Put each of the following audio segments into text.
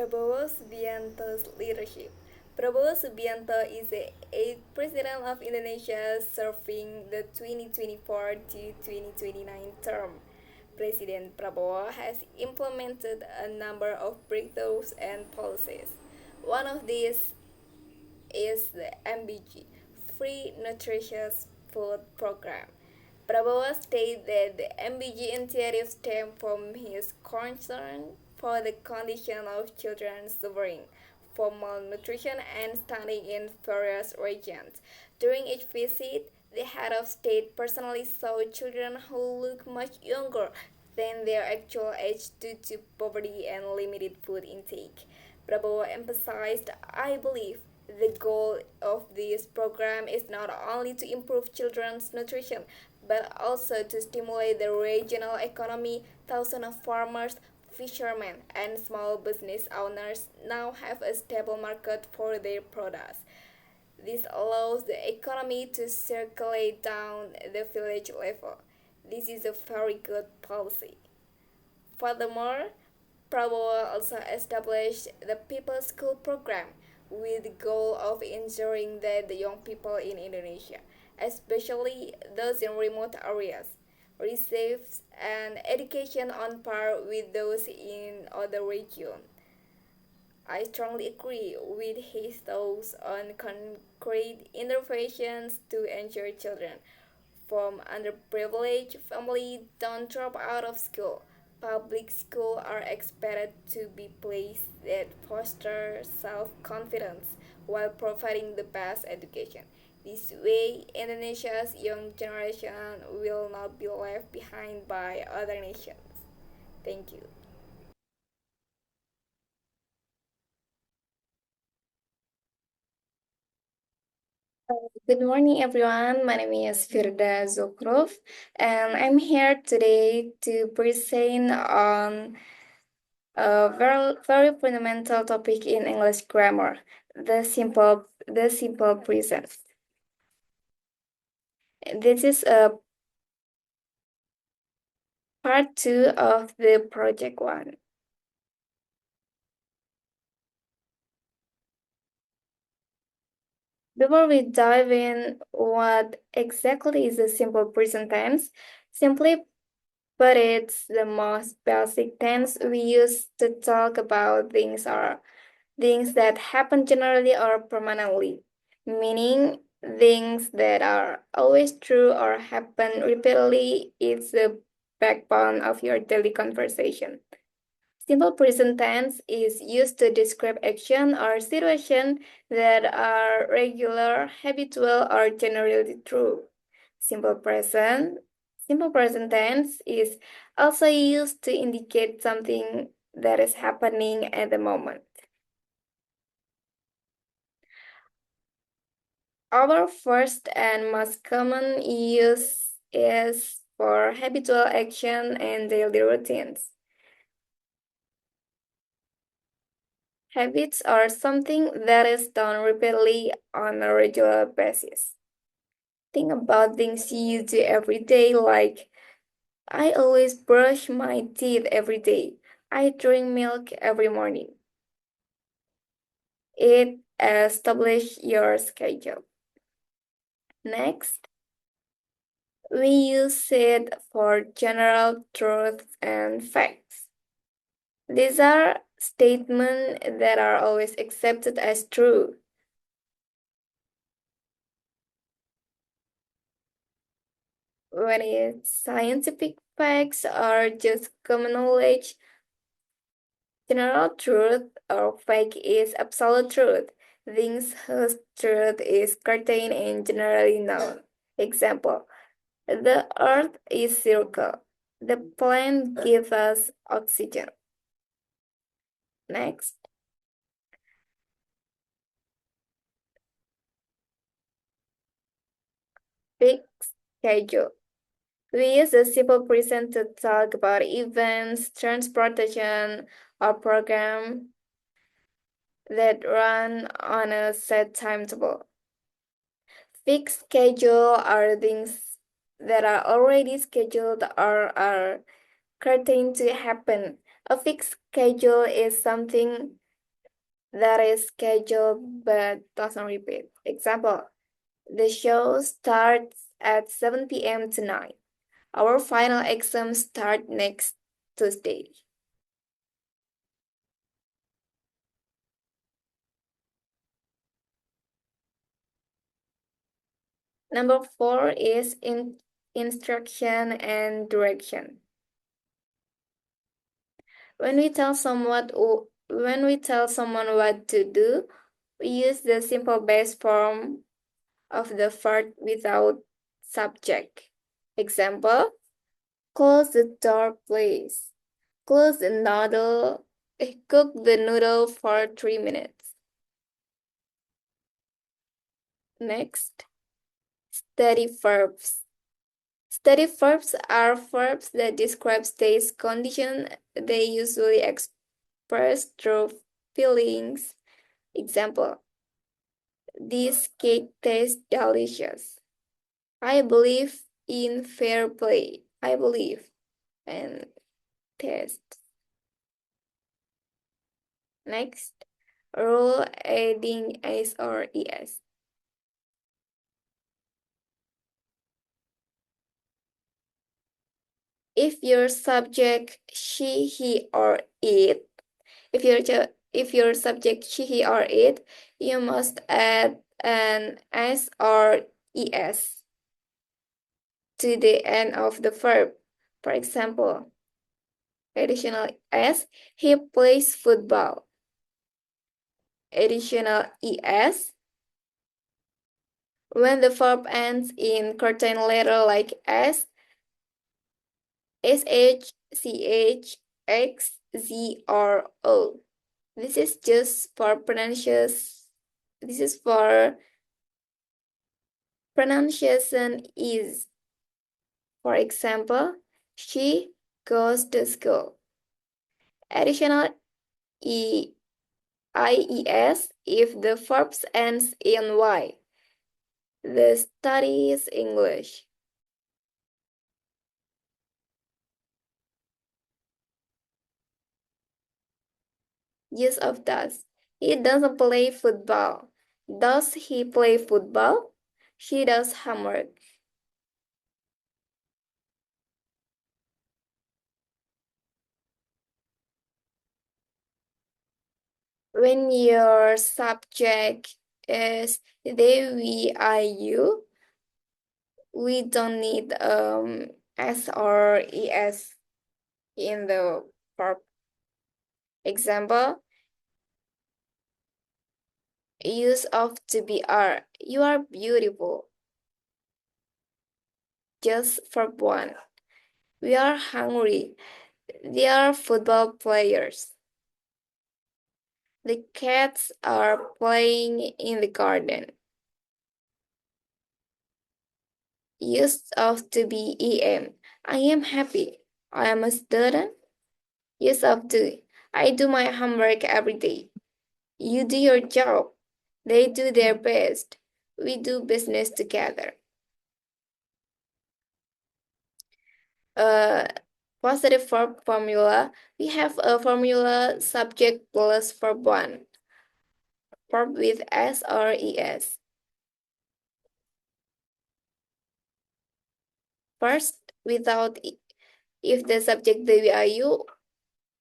Prabowo Subianto's leadership. Prabowo Subianto is the eighth president of Indonesia serving the 2024 to 2029 term. President Prabowo has implemented a number of breakthroughs and policies. One of these is the MBG, Free Nutritious Food Program. Prabowo stated that the MBG initiative stemmed from his concern for the condition of children suffering from malnutrition and stunting in various regions. During each visit, the head of state personally saw children who look much younger than their actual age due to poverty and limited food intake. Prabowo emphasized, I believe, the goal of this program is not only to improve children's nutrition, but also to stimulate the regional economy. Thousands of farmers, fishermen, and small business owners now have a stable market for their products. This allows the economy to circulate down the village level. This is a very good policy. Furthermore, Prabowo also established the People School program with the goal of ensuring that the young people in Indonesia, especially those in remote areas, receive an education on par with those in other regions. I strongly agree with his thoughts on concrete interventions to ensure children from underprivileged families don't drop out of school. Public schools are expected to be places that foster self-confidence while providing the best education. This way, Indonesia's young generation will not be left behind by other nations. Thank you. Good morning, everyone. My name is Firda Azzukhruf, and I'm here today to present on a very fundamental topic in English grammar, the simple present. This is a part two of the project one. Before we dive in, what exactly is the simple present tense? Simply but it's the most basic tense we use to talk about things that happen generally or permanently, meaning things that are always true or happen repeatedly. It's the backbone of your daily conversation. Simple present tense is used to describe action or situation that are regular, habitual, or generally true. Simple present Simple present tense is also used to indicate something that is happening at the moment. Our first and most common use is for habitual action and daily routines. Habits are something that is done repeatedly on a regular basis. Think about things you do every day, like I always brush my teeth every day. I drink milk every morning. It establishes your schedule. Next, we use it for general truths and facts. These are statements that are always accepted as true. When it's scientific facts or just common knowledge, general truth or fake is absolute truth. Things whose truth is certain and generally known. Example, the earth is circle. The plant gives us oxygen. Next, fixed schedule. We use a simple present to talk about events, transportation, or program that run on a set timetable. Fixed schedule are things that are already scheduled or are certain to happen. A fixed schedule is something That is scheduled but doesn't repeat. Example, the show starts at 7 p.m. tonight. Our final exams start next Tuesday. Number four is instruction and direction. When we tell someone what to do, we use the simple base form of the verb without subject. Example, close the door, please. Close the noodle. Cook the noodle for 3 minutes. Next, steady verbs. Steady verbs are verbs that describe states, condition. They usually express through feelings. Example, this cake tastes delicious. I believe in fair play. I believe and test. Next, rule adding s or es. If your subject she, he, or it, if your subject she, he, or it, you must add an s or es to the end of the verb. For example, additional s, he plays football. Additional es, when the verb ends in curtain letter like s, sh, ch, x, z, or o. This is just for pronunciation. This is for pronunciation is. For example, she goes to school. Additional e ies if the verb ends in y. The studies English. Use of does. He doesn't play football. Does he play football? She does homework. When your subject is they, we, I, you, we don't need s or es in the verb. Example, use of to be are. You are beautiful. Just verb one. We are hungry. They are football players. The cats are playing in the garden. Use of to be em. I am happy. I am a student. Use of to. I do my homework every day. You do your job. They do their best. We do business together. Uh, Positive verb formula. We have a formula subject plus verb one. Verb with s or es. First, without if the subject they, we, are you,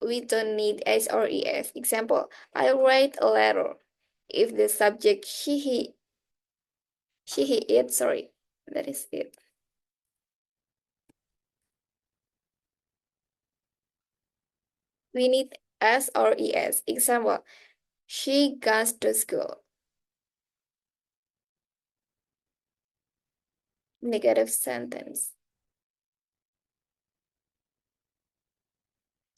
we don't need s or es. Example, I write a letter. If the subject she, he, it, sorry, that is it. We need s or es. Example, she goes to school. Negative sentence.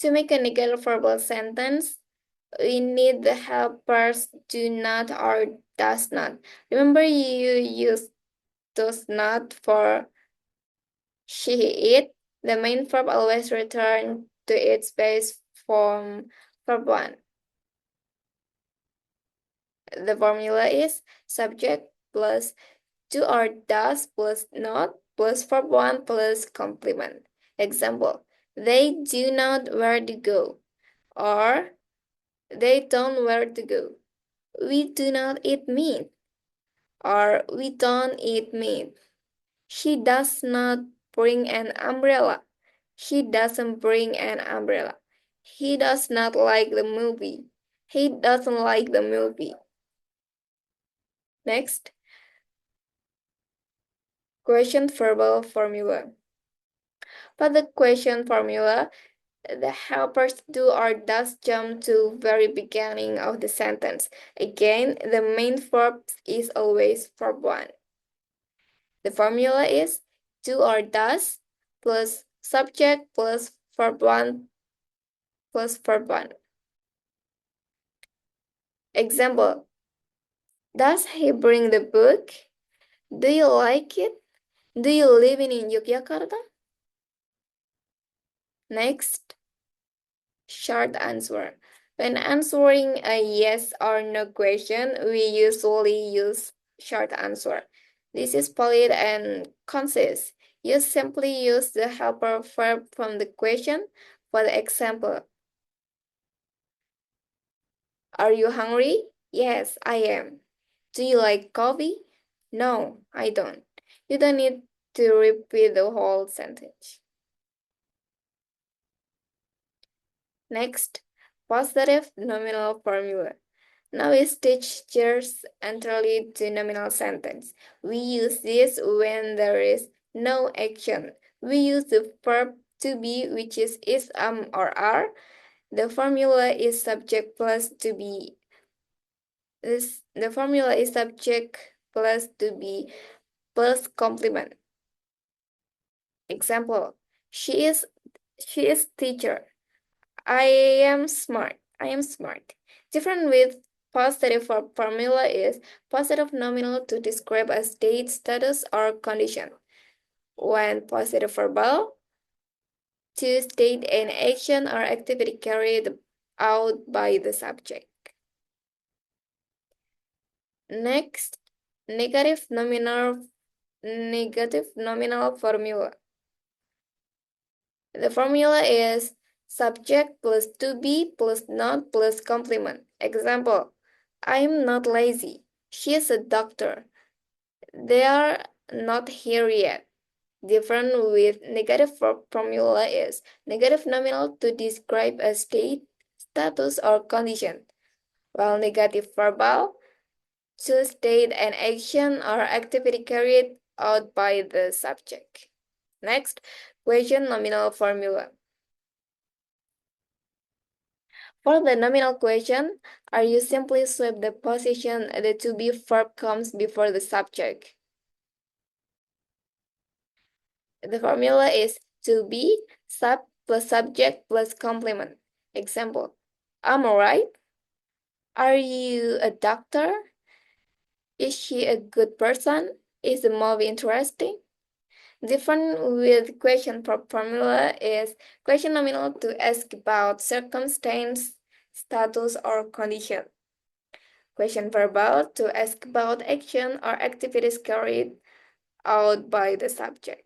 To make a negative verbal sentence, we need the helpers do not or does not. Remember you use does not for she, it. The main verb always return to its base form verb one. The formula is subject plus do or does plus not plus verb one plus complement. Example, they do not where to go or they don't where to go. We do not eat meat, or we don't eat meat. She does not bring an umbrella. She doesn't bring an umbrella. He does not like the movie. He doesn't like the movie. Next, question verbal formula. For the question formula, the helpers do or does jump to very beginning of the sentence. Again, the main verb is always verb 1. The formula is do or does plus subject plus verb 1 plus verb 1. Example, does he bring the book? Do you like it? Do you live in Yogyakarta? Next, short answer. When answering a yes or no question, we usually use short answer. This is polite and concise. You simply use the helper verb from the question. For the example, are you hungry? Yes, I am. Do you like coffee? No, I don't. You don't need to repeat the whole sentence. Next, positive nominal formula. Now we stitch chairs entirely to nominal sentence. We use this when there is no action. We use the verb to be, which is, or are. The formula is subject plus to be. The formula is subject plus to be plus complement. Example, she is teacher. I am smart. I am smart. Different with positive formula is positive nominal to describe a state, status, or condition. When positive verbal to state an action or activity carried out by the subject. Next, negative nominal formula. The formula is subject plus to be plus not plus complement. Example, I'm not lazy. She is a doctor. They are not here yet. Different with negative formula is negative nominal to describe a state, status, or condition, while negative verbal to state an action or activity carried out by the subject. Next, question nominal formula. For the nominal question, are you simply swap the position the to be verb comes before the subject. The formula is to be sub plus subject plus complement. Example, am I right? Are you a doctor? Is she a good person? Is the movie interesting? Different with question formula is question nominal to ask about circumstance, status, or condition. Question verbal to ask about action or activities carried out by the subject.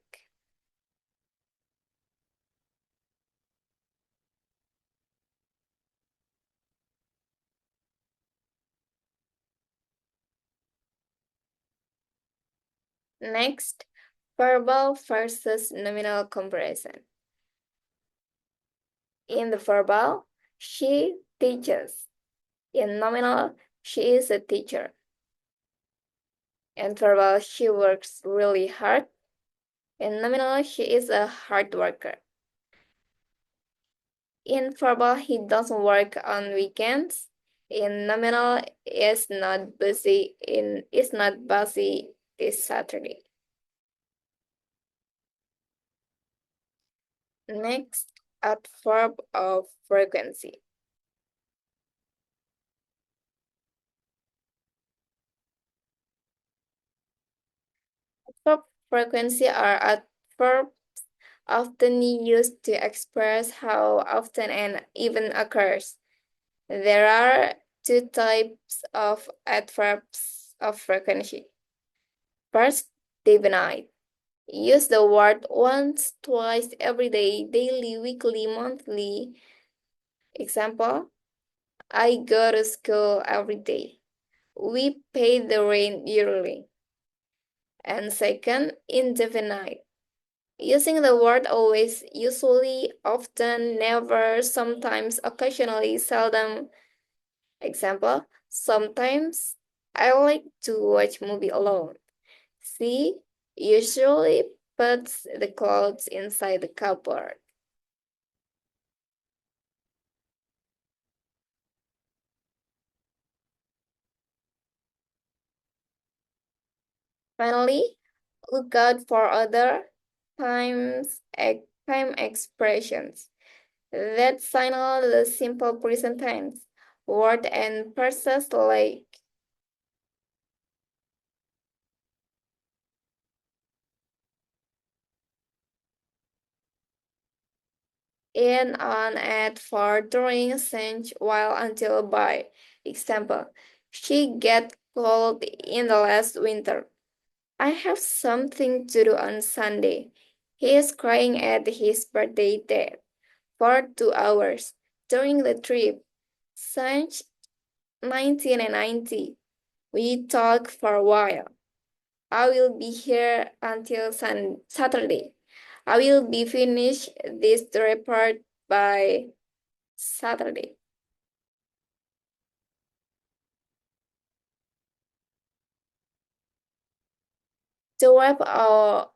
Next, verbal versus nominal comparison. In the verbal, she teaches. In nominal, she is a teacher. In verbal, she works really hard. In nominal, she is a hard worker. In verbal, he doesn't work on weekends. In nominal, is not busy. Is not busy this Saturday. Next, adverb of frequency. Adverb frequency are adverbs often used to express how often an event occurs. There are two types of adverbs of frequency. First, day and night. Use the word once, twice, every day, daily, weekly, monthly. Example, I go to school every day. we pay the rent yearly. And second, indefinite. Using the word always, usually, often, never, sometimes, occasionally, seldom. Example, sometimes I like to watch movie alone. She usually puts the clothes inside the cupboard. Finally, look out for other time expressions that signal the simple present tense. Word and phrases like in, on, at, for, during, since, while, until, by. Example, she get cold in the last winter. I have something to do on Sunday. He is crying at his birthday date for 2 hours during the trip. Since 1990, we talk for a while. I will be here until Saturday. I will be finished this report by Saturday. To wrap our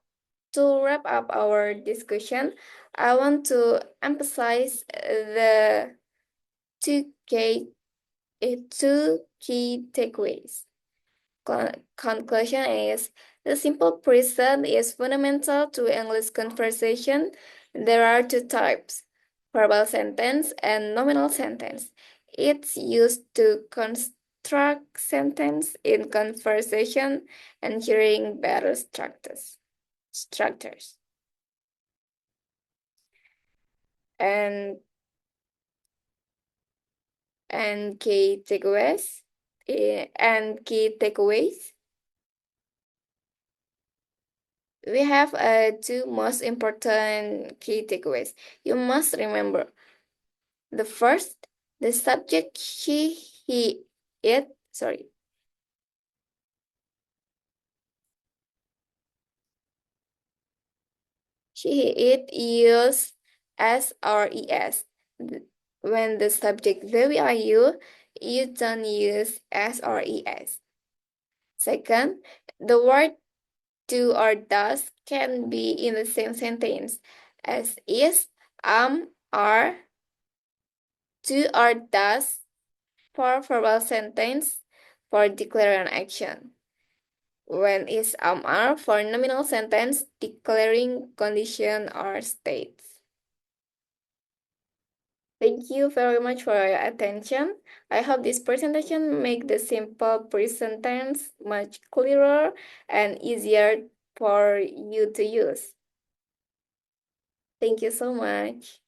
to wrap up our discussion, I want to emphasize the two key two key takeaways. Conclusion is the simple present is fundamental to English conversation. There are two types, verbal sentence and nominal sentence. It's used to construct sentence in conversation, ensuring better structures. And key takeaways key takeaways. We have two most important key takeaways. You must remember the first, the subject it, sorry, it use S or es. When the subject they are you don't use S or es. Second, the word do or does can be in the same sentence as is, are, do or does for verbal sentence for declaring an action. When is are for nominal sentence declaring condition or states. Thank you very much for your attention. I hope this presentation make the simple present tense much clearer and easier for you to use. Thank you so much.